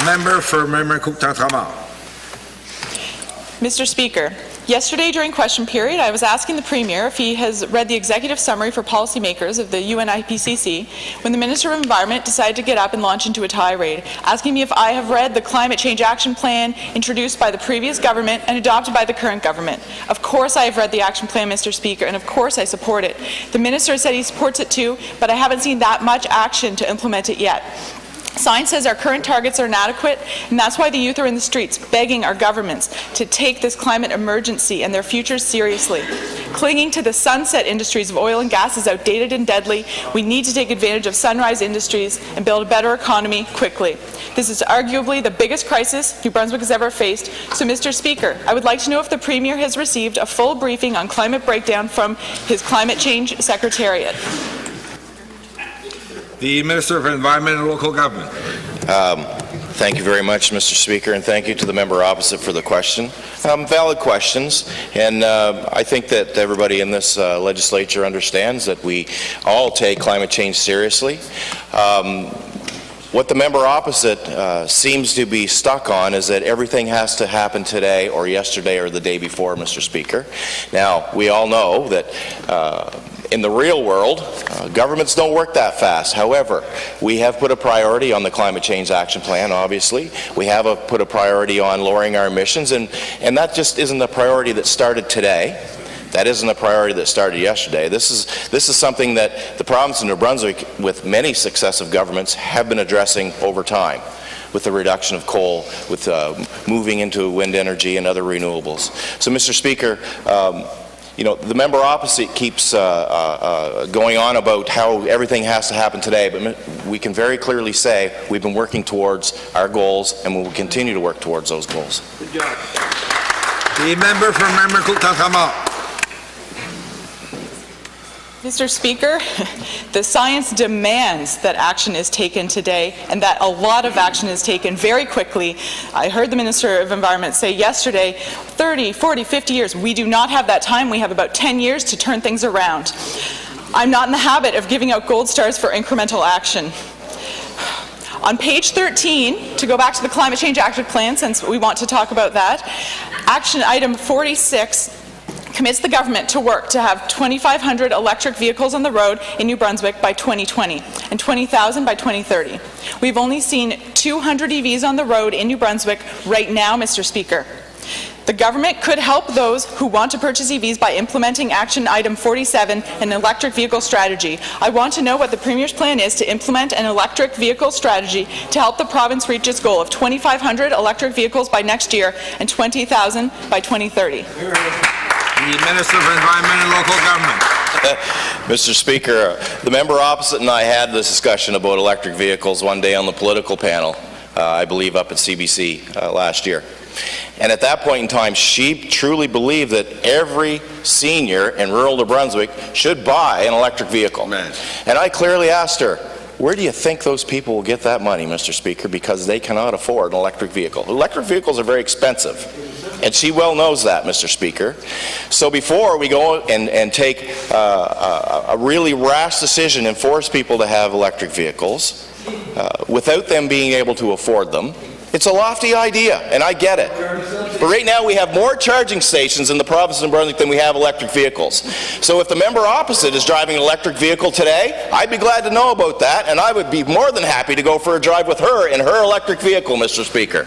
Member for Mamaroneck-Tentramar. Mr. Speaker, yesterday during question period, I was asking the Premier if he has read the executive summary for policymakers of the UNIPCC when the Minister of Environment decided to get up and launch into a tirade, asking me if I have read the Climate Change Action Plan introduced by the previous government and adopted by the current government. Of course I have read the action plan, Mr. Speaker, and of course I support it. The Minister said he supports it too, but I haven't seen that much action to implement it yet. Science says our current targets are inadequate, and that's why the youth are in the streets begging our governments to take this climate emergency and their futures seriously. Clinging to the sunset industries of oil and gas is outdated and deadly. We need to take advantage of sunrise industries and build a better economy quickly. This is arguably the biggest crisis New Brunswick has ever faced. So, Mr. Speaker, I would like to know if the Premier has received a full briefing on climate breakdown from his Climate Change Secretariat. The Minister of Environment and Local Government. Thank you very much, Mr. Speaker, and thank you to the member opposite for the question. Valid questions, and I think that everybody in this legislature understands that we all take climate change seriously. What the member opposite seems to be stuck on is that everything has to happen today or yesterday or the day before, Mr. Speaker. Now, we all know that in the real world, governments don't work that fast. However, we have put a priority on the Climate Change Action Plan, obviously. We have put a priority on lowering our emissions, and that just isn't a priority that started today. That isn't a priority that started yesterday. This is something that the province of New Brunswick, with many successive governments, have been addressing over time, with the reduction of coal, with moving into wind energy and other renewables. So, Mr. Speaker, you know, the member opposite keeps going on about how everything has to happen today, but we can very clearly say we've been working towards our goals and we will continue to work towards those goals. Good job. The member for Mamaroneck-Tentramar. Mr. Speaker, the science demands that action is taken today and that a lot of action is taken very quickly. I heard the Minister of Environment say yesterday, 30, 40, 50 years. We do not have that time. We have about 10 years to turn things around. I'm not in the habit of giving out gold stars for incremental action. On page 13, to go back to the Climate Change Action Plan, since we want to talk about that, action item 46 commits the government to work to have 2,500 electric vehicles on the road in New Brunswick by 2020 and 20,000 by 2030. We've only seen 200 EVs on the road in New Brunswick right now, Mr. Speaker. The government could help those who want to purchase EVs by implementing action item 47, an electric vehicle strategy. I want to know what the Premier's plan is to implement an electric vehicle strategy to help the province reach its goal of 2,500 electric vehicles by next year and 20,000 by 2030. The Minister of Environment and Local Government. Mr. Speaker, the member opposite and I had this discussion about electric vehicles one day on the political panel, I believe up at CBC last year. And at that point in time, she truly believed that every senior in rural New Brunswick should buy an electric vehicle. Man. And I clearly asked her, where do you think those people will get that money, Mr. Speaker, because they cannot afford an electric vehicle? Electric vehicles are very expensive. And she well knows that, Mr. Speaker. So before we go and take a really rash decision and force people to have electric vehicles without them being able to afford them, it's a lofty idea, and I get it. But right now we have more charging stations in the province of New Brunswick than we have electric vehicles. So if the member opposite is driving an electric vehicle today, I'd be glad to know about that, and I would be more than happy to go for a drive with her in her electric vehicle, Mr. Speaker.